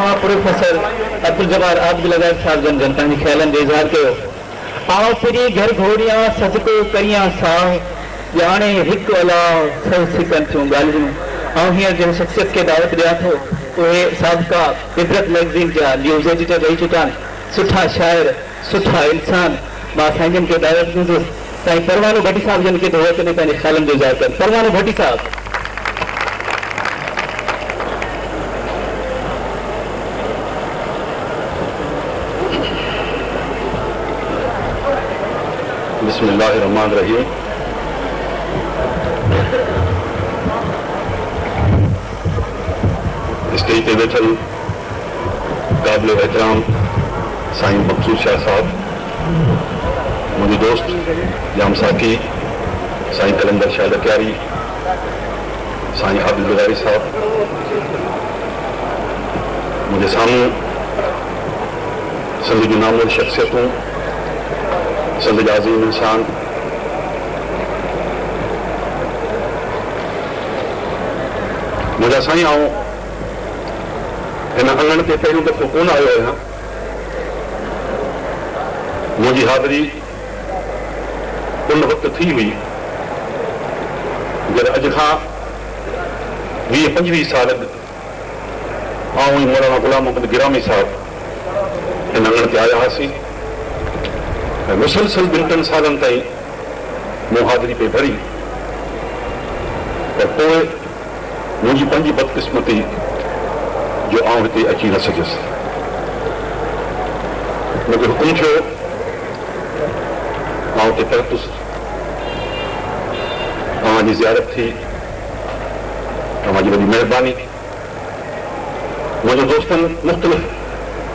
तव्हां प्रोफेसर अब्दुल जब्बार आदिल लगायत साहब जन जनता जे ख्यालनि जो इज़हार कयो। आओ फिरी घर घोड़ियां सदको करियां साह ॼाणे हिकु अलाह सब सिकनि थियूं ॻाल्हियूं। ऐं हींअर जिन शख्सियत खे दावत ॾियां थो उहे साबिक़ा इबरत मैगज़ीन जा न्यूज़ एडिटर रही चुका आहिनि, सुठा शाइर, सुठा इंसान। मां साईं खे दावत ॾींदुसि साईं परवानो भट्टी साहब जन खे थोरो कॾहिं पंहिंजे ख्यालनि जो इज़हार कनि। परवानो भट्टी साहब। बिस्मिल्लाहिर्रहमानिर्रहीम। स्टेज पे बैठल काबिल एहतराम साईं मकसूद शाह साहब, मुझे दोस्त जाम साथी साईं कलंदर शाह लकियारी, साईं आदिल लगारी साहब, मुझे सामने संद जूं नामवर शख्सियतूं, संद जा अज़ीम इंसान, मुझा साईं आऊं इन अंगण ते पहिरियों दफ़ो कोन आयो आहियां। मुंहिंजी हाज़िरी उन वक़्तु थी हुई जॾहिं अॼु खां 20-25 साल अॻु आऊं ऐं मौलाना गुलाम मोहम्मद गिरामी साहब इन अंगण ते आया हुआसीं ऐं मुसलसल 2-3 सालनि ताईं मूं हाज़िरी पे भरी। पर पोइ मुंहिंजी पंहिंजी बदकिस्मती जो आऊं हिते अची न सघियुसि। मूंखे हुकुम थियो आऊं हिते पहुतुसि, तव्हांजी ज़ियारत थी, तव्हांजी वॾी महिरबानी। मुंहिंजे दोस्तनि मुख़्तलिफ़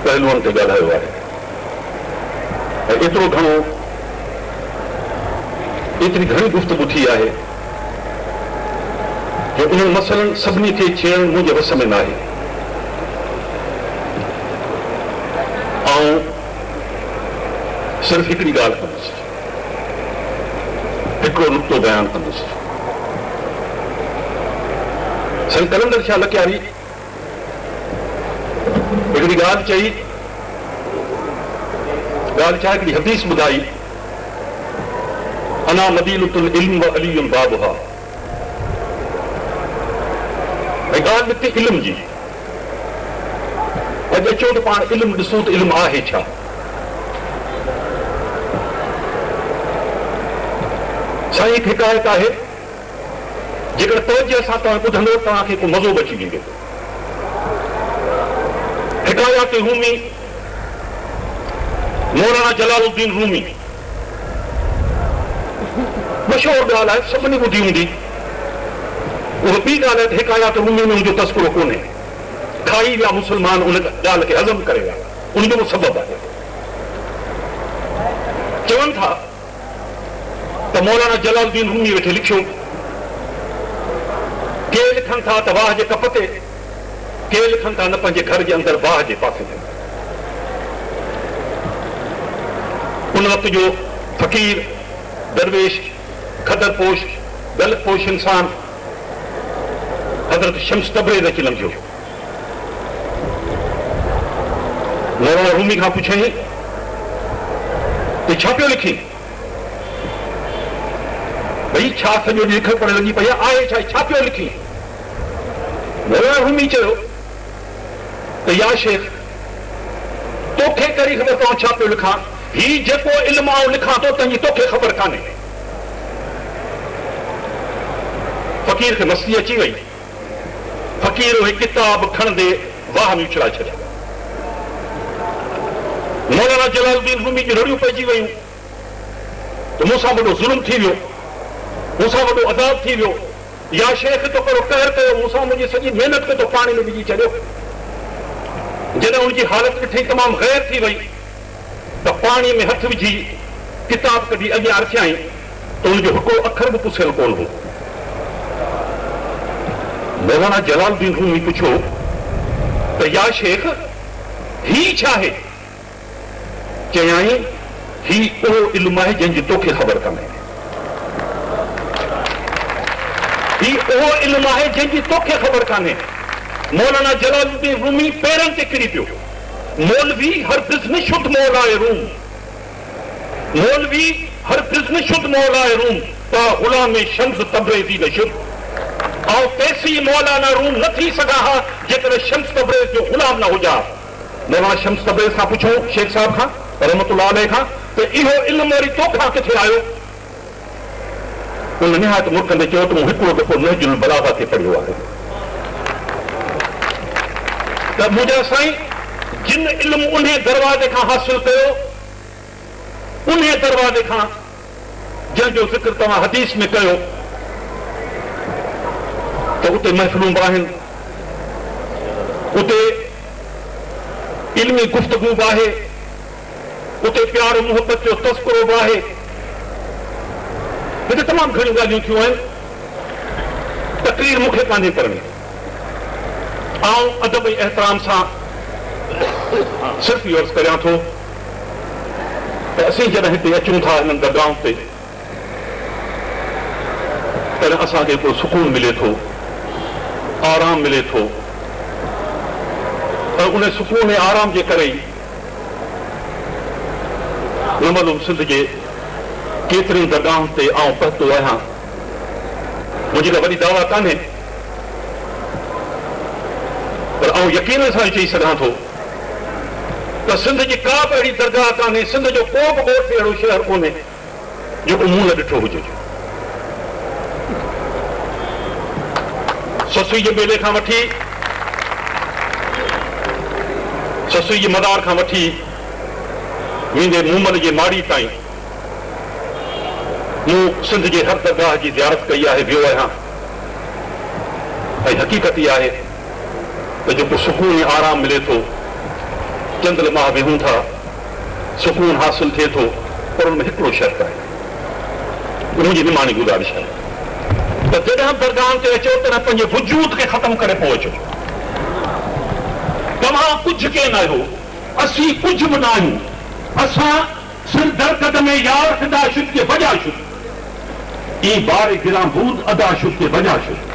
पहलुअनि ते ॻाल्हायो आहे ऐं एतिरो घणो एतिरी घणी गुफ़्तगू थी आहे जो उन्हनि मसइलनि सभिनी खे चइणु मुंहिंजे वस में न आहे। सिर्फ़ हिकिड़ी ॻाल्हि कंदुसि, हिकिड़ो नुक़्तो बयानु कंदुसि। साईं कलंदर शाह लकियारी हिकिड़ी ॻाल्हि चई, ॻाल्हि छा हिकिड़ी हदीस ॿुधाई, अना मदीनतुल इल्म व अलीयुन बाबुहा। ऐं ॻाल्हि निकिती इल्म जी। अॼु अचो त पाण इल्मु ॾिसूं त इल्मु आहे छा। साईं हिकु हिकायत आहे, जेकर तवजह सां तव्हां ॿुधंदो तव्हांखे को मज़ो बची वेंदो। हिकायत रूमी, मौलाना जलालुद्दीन रूमी, मशहूरु ॻाल्हि आहे, सभिनी ॿुधी हूंदी। उहा ॿी ॻाल्हि आहे, हिकायत रूमी में उनजो तस्कुरो कोन्हे, खाई विया मुस्लमान उन ॻाल्हि खे हज़म करे विया, उनजो सबबु आहे। चवनि था त मौलाना जलालुद्दीन रूमी वेठे लिखियो, के लिखनि था त वाह जे कप ते, के लिखनि था न पंहिंजे घर जे अंदरि वाह जे पासे ते। उन वक़्त जो फ़कीर, दरवेश, खदरपोश, दलपोश इंसान हज़रत शम्स तबरेज़ अची लंघियो। मौलाना रूमी खां पुछई त छा पियो लिखी? भई छा सॼो ॾींहुं लिख पढ़ लॻी पई आहे, छा पियो लिखी? मौलाना रूमी चयो त या शेख, तोखे करी ख़बर तव्हां छा पियो लिखां? ही जेको इल्मु आऊं लिखां थो तंहिंजी तोखे ख़बर कान्हे। फ़कीर खे मस्ती अची वई। फ़कीर उहे किताब खणंदे वाह में उछलाए छॾिया। मौलाना जलालुद्दीन रूमी जी रड़ियूं पइजी वयूं त मूंसां वॾो ज़ुल्म थी वियो, मूंसां वॾो अदाब थी वियो। या शेख तो करो कहर कयो, मूंसां मुंहिंजी सॼी महिनत खे तो पाणी में विझी छॾियो। जॾहिं उनजी हालत ॾिठी तमामु ग़ैर थी वई त पाणीअ में हथ विझी किताब कढी अॻियां रखियाई त उनजो हिकिड़ो अखर बि पुछियल कोन हो। मौलाना जलालुद्दीन रूमी पुछियो त या शेख, ही छा आहे? चयाई, ही उहो इल्मु आहे जंहिंजी तोखे ख़बर कान्हे। ही उहो इल्मु आहे जंहिंजी तोखे ख़बर कान्हे। मौलाना जलालुद्दीन रूमी पैरनि ते किरी पियो। मौलवी हरगिज़ न शुद्ध मौला आहे रूम, मौलवी हरगिज़ न शुद्ध मौला आहे रूम, त गुलाम शम्स तबरेज़ी न शुद्ध ऐं कैसी मौलाना रूम न थी सघां हा जेकॾहिं शम्स तबरेज़ जो गुलाम न हुजा। मौलाना शम्स तबरेज़ खां पुछो शेख साहब खां रहमतुल्लाह अलैह खां त इहो इल्मु वरी तोखां किथे आयो? उन निहायत मुल्कनि चयो त मूं हिकिड़ो दफ़ो नहजुल बलागा ते पढ़ियो आहे त मुंहिंजा साईं जिन इल्मु उन दरवाज़े खां हासिल कयो, उन दरवाज़े खां जंहिंजो ज़िक्र तव्हां हदीस में कयो त उते महफ़िलूं बि आहिनि, उते इल्मी गुफ़्तगू बि आहे, उते प्यार मुहबत जो तस्करो बि आहे। हिते तमामु घणियूं ॻाल्हियूं थियूं आहिनि। तकरीर मूंखे कान्हे करणी, अदब ऐं एहतराम सां सिर्फ़ इहो अर्ज़ु करियां थो त असीं जॾहिं हिते अचूं था हिननि दरगाहनि ते तॾहिं असांखे हिकिड़ो सुकून मिले थो, आराम मिले थो। पर उन सुकून ऐं आराम जे करे ई न मालूम सिंध जे केतिरनि दरगाहनि ते आउं पहुतो आहियां। मुंहिंजी त वॾी दावा कान्हे, पर आउं यकीन सां चई सघां थो त सिंध जी का बि अहिड़ी दरगाह कान्हे, सिंध जो को बि ॻोठ अहिड़ो शहर कोन्हे जेको मूं न ॾिठो हुजे। ससुई जे मेले खां वठी, ससुई जे मदार खां वठी वेंदे मूमल जे माड़ी ताईं मूं सिंध जे हर दरगाह जी ज़ियारत कई आहे, वियो आहियां। ऐं हक़ीक़त इहा आहे त जेको सुकून ऐं आराम मिले थो, चंद माह वेहूं था, सुकून हासिल थिए थो, पर हुन में हिकिड़ो शर्त आहे, मुंहिंजी निमाणी गुज़ारिश आहे त जॾहिं दरगाहनि ते अचो तॾहिं पंहिंजे वजूद खे ख़तमु करे पोइ अचो। तव्हां कुझु केन आहियो, असीं कुझु बि न आहियूं। असां सिर दरकत में यार ख़िदा शुद के बजा शुद, ई बार गिरां बूद अदा शुद के बजा शुद।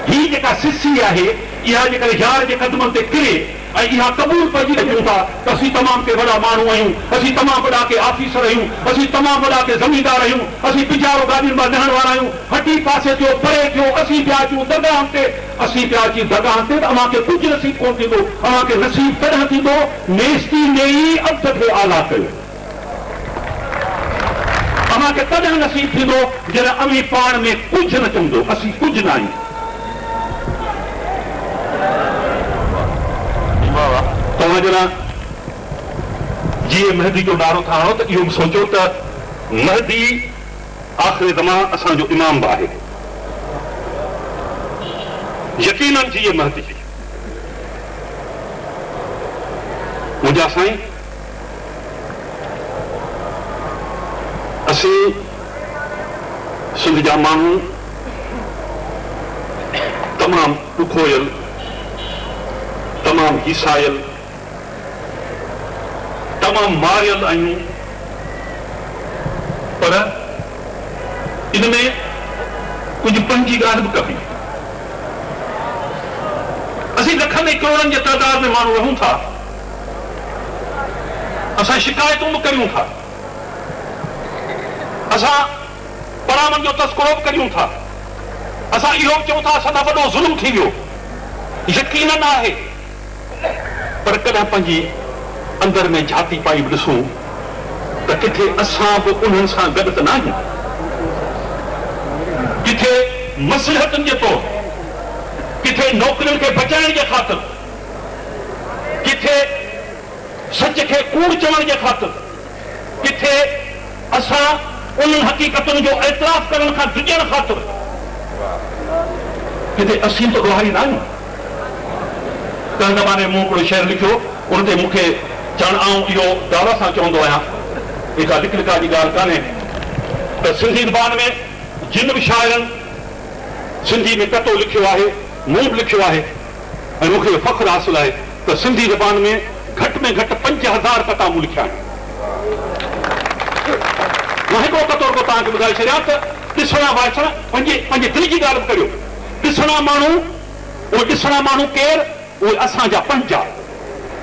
ही जेका सिसी आहे, इहा जेकर यार जे कदमनि ते किरे ऐं इहा क़बूल पइजी अचूं था त असीं तमामु के वॾा माण्हू आहियूं, असीं तमामु वॾा के ऑफिसर आहियूं, असीं तमामु वॾा के ज़मीनदार आहियूं, असीं पिजारो गाॾियुनि मां लहण वारा आहियूं, हटी पासे थियो, परे थियो, असीं पिया अचूं दरगाहनि ते, असीं पिया अची दरगाहनि ते, त अव्हांखे कुझु नसीब कोन थींदो। अव्हांखे नसीब तॾहिं थींदो नेस्ती में ई अब्द खे आला कयो। अव्हांखे तॾहिं नसीब थींदो जॾहिं अवी पाण में कुझु न चवंदो, असीं कुझु न आहियूं। तव्हां जरा जीअं महदी जो नारो था हणो त इहो बि सोचो त महदी आख़िरी ज़मान असांजो इमाम बि आहे। यकीनन जीअं महदी मुंहिंजा साईं, असीं सिंध जा माण्हू तमामु ॾुखोयल, तमामु हीसायल, तमामु मारियल आहियूं, पर इन में कुझु पंहिंजी ॻाल्हि बि कबी। असीं लखनि ऐं करोड़नि जे तइदाद में माण्हू रहूं था, असां शिकायतूं बि करियूं था, असां परामन जो तस्करो बि करियूं था, असां इहो बि चऊं था असां खां वॾो ज़ुल्म थी वियो, यकीनन आहे। पर कॾहिं पंहिंजी अंदर में झाती पाई बि ॾिसूं त किथे असां बि उन्हनि सां गॾु त न आहियूं। किथे मसलहतुनि जे तौर, किथे नौकरियुनि खे बचाइण जे ख़ातिर, किथे सच खे कूड़ चवण जे ख़ातिर, किथे असां उन हक़ीक़तुनि जो एतराफ़ करण खां डिॼण ख़ातिर, किथे असीं त गुहारी न आहियूं। कंहिं ज़माने मूं हिकिड़ो शेर लिखियो, उन ते मूंखे चवण, आउं इहो दावा सां चवंदो आहियां, जेका लिक लिका जी ॻाल्हि कान्हे, त सिंधी ज़बान में जिन बि शाइरनि सिंधी में कतो लिखियो आहे, मूं बि लिखियो आहे, ऐं मूंखे फ़ख्रु हासिल आहे त सिंधी ज़बान में घटि में घटि 5000 कता मूं लिखिया आहिनि। मां हिकिड़ो कतो रुगो तव्हांखे ॿुधाए छॾियां त ॾिसणा वाचण पंहिंजे दिलि जी ॻाल्हि बि करियो। ॾिसणा माण्हू उहे ॾिसणा माण्हू केरु? उहे असांजा पंज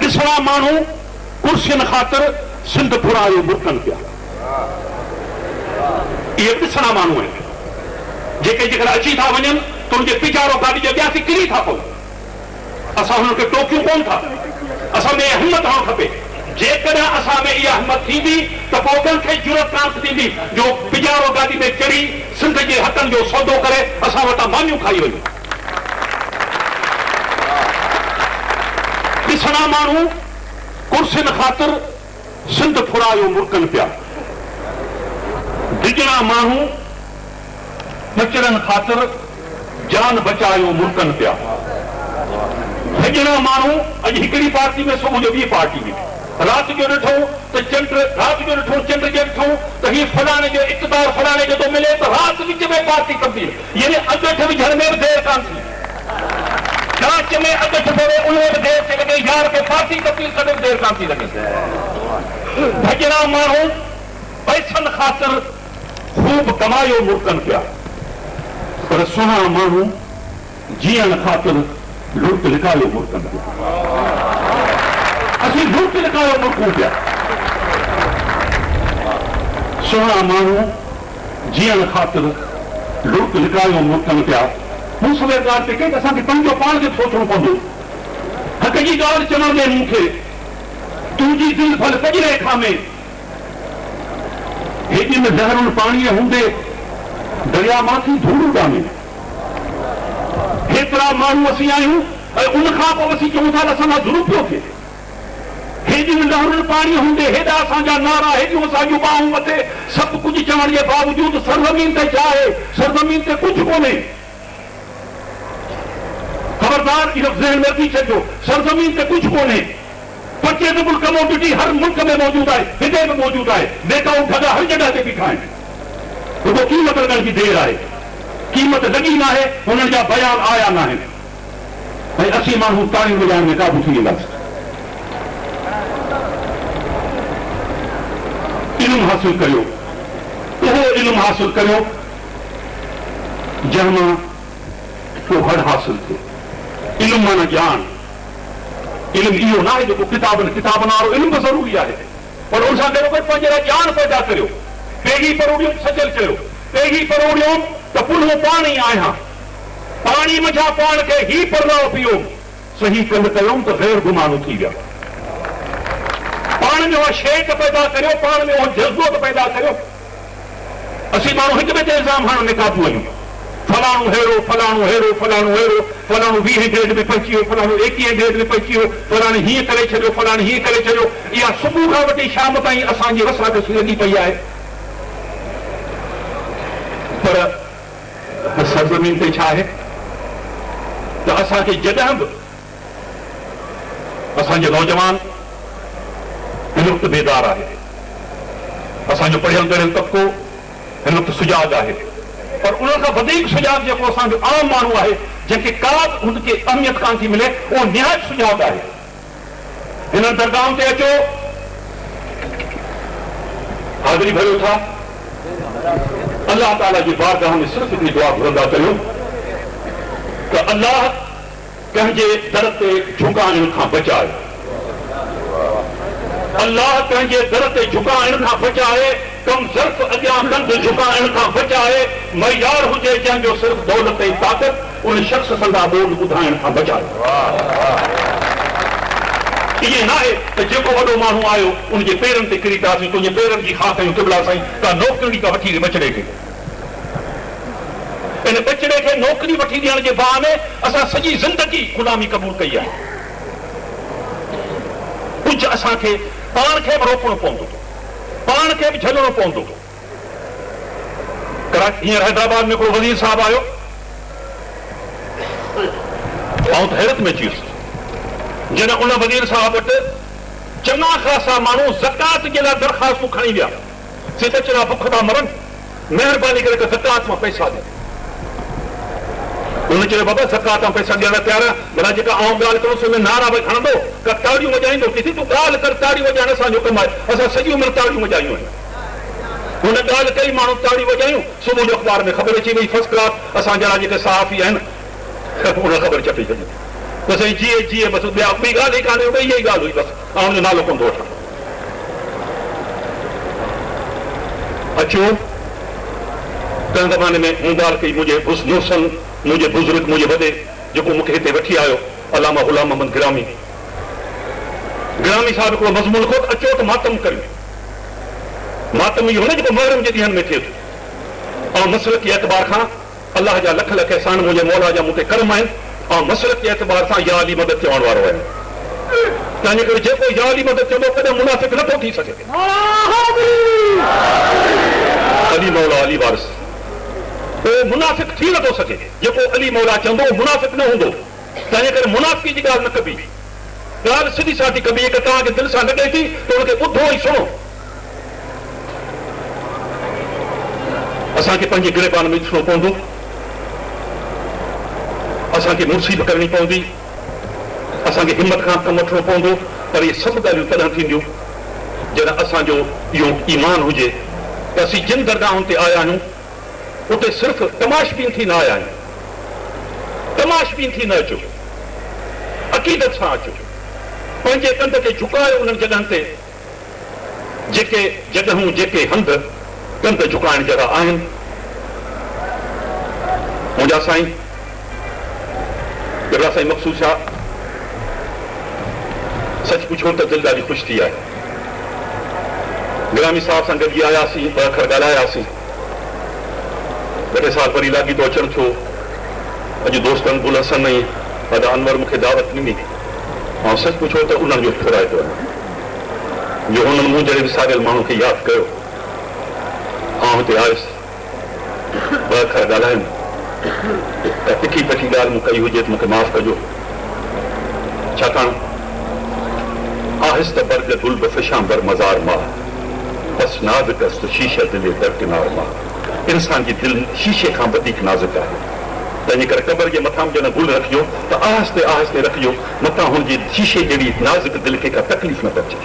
ॾिसणा माण्हू कुर्सियुनि ख़ातिर सिंध फुरायो मुल्कनि पिया। इहे ॾिसणा माण्हू आहिनि जेके जेकर अची था वञनि त उनजे पिचारो गाॾी जे अॻियां थी किरी था पवनि। असां हुननि खे टोकियूं कोन था, असां में हिमत हुअणु खपे। जेकॾहिं असां में इहा हिमत थींदी त पोइ उन्हनि खे ज़रूरत कान थींदी जो पिचारो गाॾी में चढ़ी सिंध जे हथनि जो सौदो करे असां वटां मानियूं खाई वञूं। ॾिसणा माण्हू कुर्सियुनि ख़ातिर सिंध फुरायो मुल्कनि पिया। डिॼणा माण्हू बचड़नि ख़ातिर जान बचायो मुल्कनि पिया। डिॼणा माण्हू अॼु हिकिड़ी पार्टी में सुबुह जो ॿी पार्टी में, राति जो ॾिठो त चंड जे ॾिठो त हीउ फलाणे जो इक़्तिदार फलाणे जो थो मिले त राति विच में पार्टी तब्दील, यानी अॻठ विझण में बि देरि कान थी। जांच में अॻठ पवे उन में बि देरि थी लॻे, यार खे पार्टी तब्दील कॾहिं बि देरि कान थी लॻे। भॼणा माण्हू पैसनि ख़ातिर ख़ूब कमायो मुल्कनि पिया, पर सुहिणा माण्हू जीअण ख़ातिर लुट लिकायो मुल्कनि पिया। असीं लुट लिकायो मुल्कूं पिया। सुहिणा माण्हू जीअण ख़ातिर लुट लिकायो मुल्कनि पिया। मूं सवेर ॻाल्हि ते कई त असांखे पंहिंजो पाण खे सोचणो पवंदो। हक़ जी ॻाल्हि चवंदे मूंखे तुंहिंजी दिलि भल कॼरे खामे हेॾी में लहरुनि पाणीअ हूंदे दरिया मां थी धूड़ उॾामे। हेतिरा माण्हू असीं आहियूं ऐं उनखां पोइ असीं चऊं था त असां खां ज़ुल्म पियो थिए। हेॾियूं लहरुनि पाणी हूंदे हेॾा असांजा नारा, हेॾियूं असांजूं बाहूं मथे, सभु कुझु चवण जे बावजूदि सरज़मीन ते छा आहे? सरज़मीन ते कुझु कोन्हे। खबरदार, इहो ज़हन में रखी छॾियो, सरज़मीन ते कुझु कोन्हे। परचेज़ेबल कमोडिटी हर मुल्क में मौजूदु आहे, हिते बि मौजूदु आहे। नेताऊं ठगा हर जॻह ते बीठा आहिनि। रुॻो क़ीमत लॻण जी देरि आहे, क़ीमत लॻी न आहे, हुननि जा बयान आया न आहिनि। ऐं असीं माण्हू ताड़ियूं वॼाइण में क़ाबू थी वेंदासीं। इल्मु हासिल करियो, उहो इल्मु हासिल करियो जंहिंमां को हर हासिल थिए। इल्मु माना ज्ञान। इल्मु इहो न आहे जेको किताबनि वारो इल्मु बि ज़रूरी आहे, पर उन सां गॾोगॾु पंहिंजे लाइ ज्ञान पैदा करियो। पेगी परोड़ियुमि सजल चयो, पेगी परोड़ियुमि त पुलियो पाणी आहियां, पाणी मझा पाण खे ही परनाव पियो, सही कमु कयोमि त ग़ैर गुमानो थी विया। पाण में उहा शेक पैदा करियो, पाण में उहो जज़्बो पैदा करियो। असीं माण्हू हिक ॿिए ते इल्ज़ाम हणण में काबू आहियूं। फलाणो हेड़ो, फलाणो हेड़ो, फलाणो हेड़ो, फलाणो 20 ग्रेड में पहुची वियो, फलाणो 21 ग्रेड में पहुची वियो, फलाणे हीअं करे छॾियो, फलाणे हीअं करे छॾियो। इहा सुबुह खां वठी शाम ताईं असांजी वसा ते लॻी पई आहे। पर सरज़मीन ते छा आहे त असांखे जॾहिं बि असांजो नौजवान हिन वक़्तु बेदार आहे, असांजो पढ़ियल गढ़ियल तबिको हिन वक़्तु सुजाग आहे, पर उन खां वधीक सुजाग जेको असांजो आम माण्हू आहे जंहिंखे का हुनखे अहमियत कान थी मिले, उहो निहायत सुजाग आहे। हिन दरगाह ते अचो, हाज़िरी भरियो था, अल्लाह ताला जी बारगाह में सिर्फ़ हिकिड़ी दुआ घुरंदा करियो त अल्लाह कंहिंजे दर ते झुकाइण खां बचाए, अल्लाह कंहिंजे दर ते झुकाइण खां बचाए, कम ज़र्फ़ अॻियां कंध झुकाइण खां बचाए, मयार हुजे जंहिंजो सिर्फ़ दौलत ऐं ताक़त, उन शख़्स संदा ॿोल ॿुधाइण खां बचाए। इहे न आहे त जेको वॾो माण्हू आयो उनजे पेरनि ते किरी पियासीं, तुंहिंजे पेरनि जी खा कयूं किबला साईं, का नौकिरी का वठी बचड़े खे, इन बचड़े खे नौकिरी वठी ॾियण जे बहाने असां सॼी ज़िंदगी ग़ुलामी क़बूल कई आहे। कुझु असांखे पाण खे बि रोकणो पवंदो, पाण खे बि झलणो पवंदो। हींअर हैदराबाद में हिकिड़ो वज़ीर साहब आयो, आउं त हैरत में अची वियुसि जॾहिं उन वज़ीर साहब वटि चङा ख़ासा माण्हू ज़कात जे लाइ दरख़्वास्तूं खणी विया। से त चरा बुख था मरनि, महिरबानी करे ज़कात मां पैसा ॾियो। उन चयो बाबा ज़कात मां पैसा ॾियण तयारु आहे, भला जेका आउं ॻाल्हि करोसि हुन में नारा भई खणंदो, का ताड़ियूं वॼाईंदो, किथे तूं ॻाल्हि कर, ताड़ी वॼाइण असांजो कमु आहे, असां सॼी उमिरि ताड़ियूं वॼायूं आहिनि। हुन ॻाल्हि कई, माण्हू ताड़ी वॼायूं, सुबुह जो अख़बार में ख़बर अची वई फर्स्ट क्लास। असांजा जेके सहाफ़ी आहिनि उन ख़बर चटी छॾी त साईं जीअं जीअं बसि ॿिया ॿी ॻाल्हि ई कान्हे इहा ई ॻाल्हि हुई बसि ऐं हुनजो नालो कोन थो वठां। अचो कंहिं ज़माने में मुंगार कई मुंहिंजे बुज़ुर्ग मुंहिंजे वॾे जेको मूंखे हिते वठी आयो अलामा ग़ुलाम मोहम्मद गिरामी साहिब हिकिड़ो मज़मून लिखो त अचो त मातम करियो। मातम इहो न जेको मुहर्रम जे ॾींहंनि में थिए थो ऐं मसलकी एतबार खां अलाह जा लख लख एहसान मुंहिंजे मौला जा मूं ते कर्म आहिनि ऐं मसलकी एतबार सां या अली मदद चवण वारो आहे। तंहिंजे करे जेको या अली मदद चवंदो कॾहिं मुनाफ़िक़ नथो थी सघे। अली मौला अली वारिस उहो मुनाफ़िक़ थी नथो सघे। जेको अली मौला चवंदो उहो मुनाफ़िक़ न हूंदो। तंहिंजे करे मुनाफ़िकी जी ॻाल्हि न कबी, ॻाल्हि सिधी सादी कबी कि तव्हांखे दिलि सां लॻे थी त हुनखे ॿुधो ई सुणो। असांखे पंहिंजे गिरेबान में ॾिसणो पवंदो, असांखे मुसीबत करणी पवंदी, असांखे हिमत खां कमु वठणो पवंदो। पर इहे सभु ॻाल्हियूं तॾहिं थींदियूं जॾहिं असांजो इहो ईमान हुजे त असीं जिन दरगाहुनि ते आया आहियूं उते सिर्फ़ु तमाशबीन थी न आया आहियूं। तमाशबीन थी न अचो, अक़ीदत सां अचो, पंहिंजे कंध खे झुकायो उन्हनि जॻहनि ते जेके जॻहूं जेके हंध कंध झुकाइण जहिड़ा आहिनि। मुंहिंजा साईं बिरला साईं मखसूस शाह सच पुछो त दिलि ॾाढी ख़ुशि थी आहे। गिरामी साहिब सां गॾिजी आयासीं, ॿ अखर ॻाल्हायासीं, ॿ साल वरी लाॻी थो अचणु थियो। अॼु दोस्तनि गुल हसन ऐं दादा अनवर मूंखे दावत ॾिनी ऐं सच पुछो त उन्हनि जो फिराए थो वञे जो हुननि मूं जहिड़े विसारियल माण्हू खे यादि कयो। आउं हिते आयुसि, ॿ अखर ॻाल्हायुमि त तिखी पखी ॻाल्हि मूं कई हुजे त मूंखे माफ़ कजो। छाकाणि आहिस्त बर्ग गुल बफ़िशां बर मज़ार मां बस नाज़ुक अस्त शीशे दिले दर किनार मां। इंसान जी दिलि शीशे खां वधीक नाज़ुक आहे। तंहिंजे करे क़बर जे मथां जॾहिं गुल रखिजो त आहिस्ते आहिस्ते रखिजो, मथां हुनजी शीशे जहिड़ी नाज़ुक दिलि खे का तकलीफ़ न पहुचे।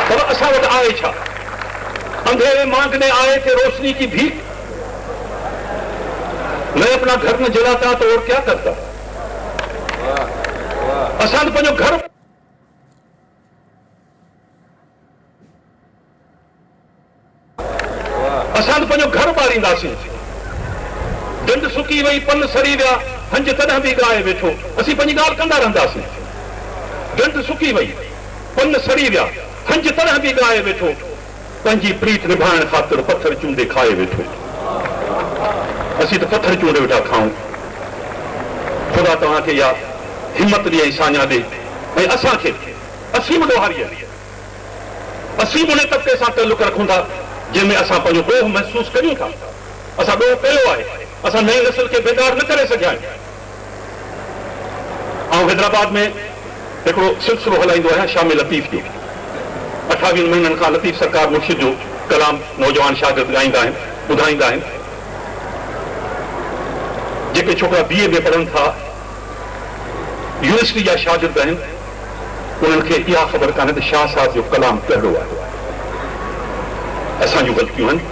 पर असां वटि आहे छा? अंधेरे मांगने आए थे रोशनी की भीख, मैं अपना घर न जलाता तो और क्या करता। असां पंहिंजो घर ॿारींदासीं। ढंढ सुकी वई, पन सड़ी विया, हंज तॾहिं बि ॻाए वेठो, असीं पंहिंजी ॻाल्हि कंदा रहंदासीं। ढंढ सुकी वई, पन सड़ी विया, हंज तॾहिं बि ॻाए वेठो, पंहिंजी प्रीत निभाइण ख़ातिर पथर चूंडे खाए वेठो। असीं त पथर चूंडे वेठा खाऊं। ख़ुदा तव्हांखे इहा हिमत ॾे ऐं साञा ॾे ऐं असांखे असीम ॾोहारीअ असीम उन तबिके सां तालुक रखूं था जंहिंमें असां पंहिंजो ॾोह महसूस कयूं था। असां ॾोह कयो आहे, असां नई नस्ल खे बेदार न करे सघिया आहियूं। ऐं हैदराबाद में हिकिड़ो सिलसिलो हलाईंदो आहियां शाम लतीफ़ जो। 28 महीननि खां लतीफ़ सरकार मुर्शिद जो कलाम नौजवान शागिर्द ॻाईंदा आहिनि, ॿुधाईंदा आहिनि। जेके छोकिरा BA में पढ़नि था, यूनिवर्सिटी जा शागिर्द आहिनि, उन्हनि खे इहा ख़बर कान्हे त शाह साहिब जो कलाम कहिड़ो आहे। असांजूं ग़लतियूं आहिनि।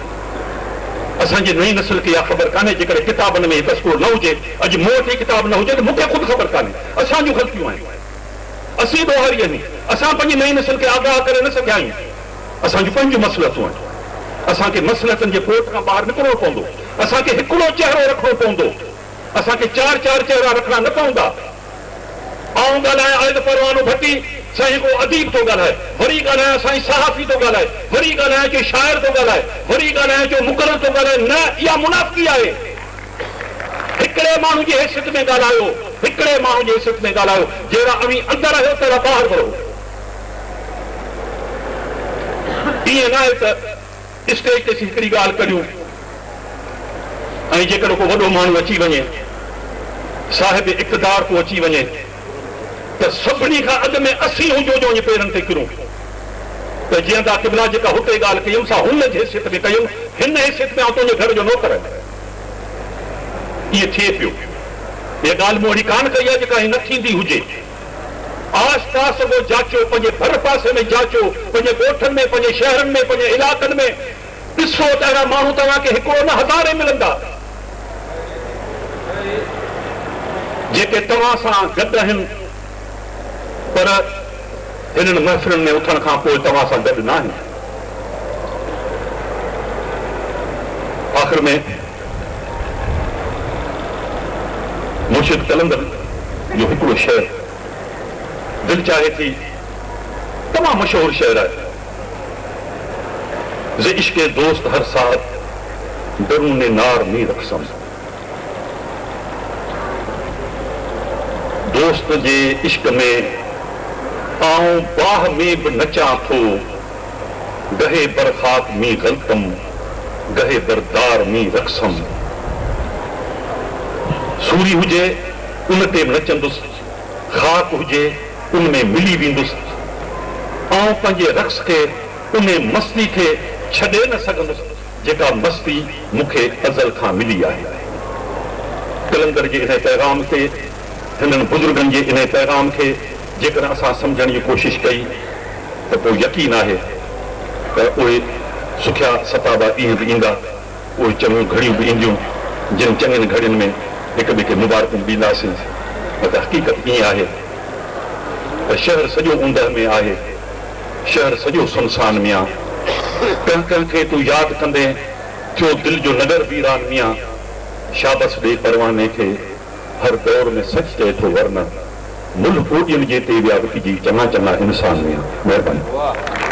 असांजी नई नस्ल खे इहा ख़बर कान्हे। जेकॾहिं किताबनि में तस्कूर न हुजे, अॼु मूं वटि किताब न हुजे त मूंखे ख़ुदि ख़बर कान्हे। असांजूं ग़लतियूं आहिनि, असीं ॾोहारी आहिनि। असां पंहिंजी नई नस्ल खे आगाह करे न सघिया आहियूं। असांजूं पंहिंजूं मसलतूं आहिनि। असांखे मसलतनि जे कोट खां ॿाहिरि निकिरणो पवंदो। असांखे हिकिड़ो चहिरो रखणो पवंदो। असांखे 4-4 चहिरा रखणा न पवंदा। आऊं ॻाल्हायां आयत परवानो भट्टी, साईं को अदीब थो ॻाल्हाए, वरी ॻाल्हायां साईं सहाफ़ी थो ॻाल्हाए, वरी ॻाल्हायां जो शाइर थो ॻाल्हाए, वरी ॻाल्हायां जो मुक़रर थो ॻाल्हाए। न, इहा मुनाफ़िकी आहे। हिकिड़े माण्हू जी हैसियत में ॻाल्हायो, हिकिड़े माण्हू जी हैसियत में ॻाल्हायो। जहिड़ा अवी अंदरि आहियो तहिड़ा ॿाहिरि वरो। ईअं न आहे त स्टेज ते हिकिड़ी ॻाल्हि करियूं ऐं जेकॾहिं को वॾो माण्हू अची वञे, साहिब इक़्तिदार को अची वञे, त सभिनी खां अॻु में असीं हुजो जो वञी पेरनि ते किरूं। त जीअं त क़िबला जेका हुते ॻाल्हि कयूं असां हुन जी हैसियत में कयूं, हिन हैसियत में आउं तुंहिंजे घर जो नौकर आहियां। इहे थिए पियो। इहा ॻाल्हि मूं वरी कान कई आहे जेका न थींदी हुजे। आस पास वो जाचो, पंहिंजे भर पासे में जाचो, पंहिंजे ॻोठनि में, पंहिंजे शहरनि में, पंहिंजे इलाइक़नि में ॾिसो त अहिड़ा माण्हू तव्हांखे हिकिड़ो न हज़ारे मिलंदा। जेके तव्हां सां गॾु आहिनि पर हिननि महफ़िलुनि में उथण खां पोइ तव्हां सां गॾु न आहिनि। आख़िर में मुर्शिद कलंदर जो हिकिड़ो शेर दिलि चाहे थी, तमामु मशहूरु शेर आहे, ज़े इश्क़े दोस्त हर साथ दरूने नार नी रखसम। दोस्त जे इश्क में आऊं बाह में बि नचां थो, गहे बरखाक में गलतम, गहे बरदार में रक्सम। सूरी हुजे उन ते नचंदुसि, ख़ाक हुजे उन में मिली वेंदुसि, आऊं पंहिंजे रक्स खे उन मस्ती खे छॾे न सघंदुसि जेका मस्ती मूंखे अज़ल खां मिली आहे। कलंदर जे इन पैगाम खे, हिननि बुज़ुर्गनि जे इन पैगाम खे जेकर असां सम्झण जी कोशिशि कई त पोइ यकीन आहे त उहे सुखिया सताबा ॾींहं बि ईंदा, उहे चङियूं घड़ियूं बि ईंदियूं जिन चङनि घड़ियुनि में हिक ॿिए खे मुबारकूं ॾींदासीं। त हक़ीक़त ईअं आहे त शहर सॼो ऊंदह में आहे, शहर सॼो सुनसान में आहे। कंहिं कंहिंखे तूं यादि कंदे थियो दिलि जो नगर वीरान में, शाबस ॾे परवाने खे हर दौर में सच चए थो वरना मुल्क ओॾियुनि जे ते विया विकिजी चङा चङा इंसान में। महिरबानी।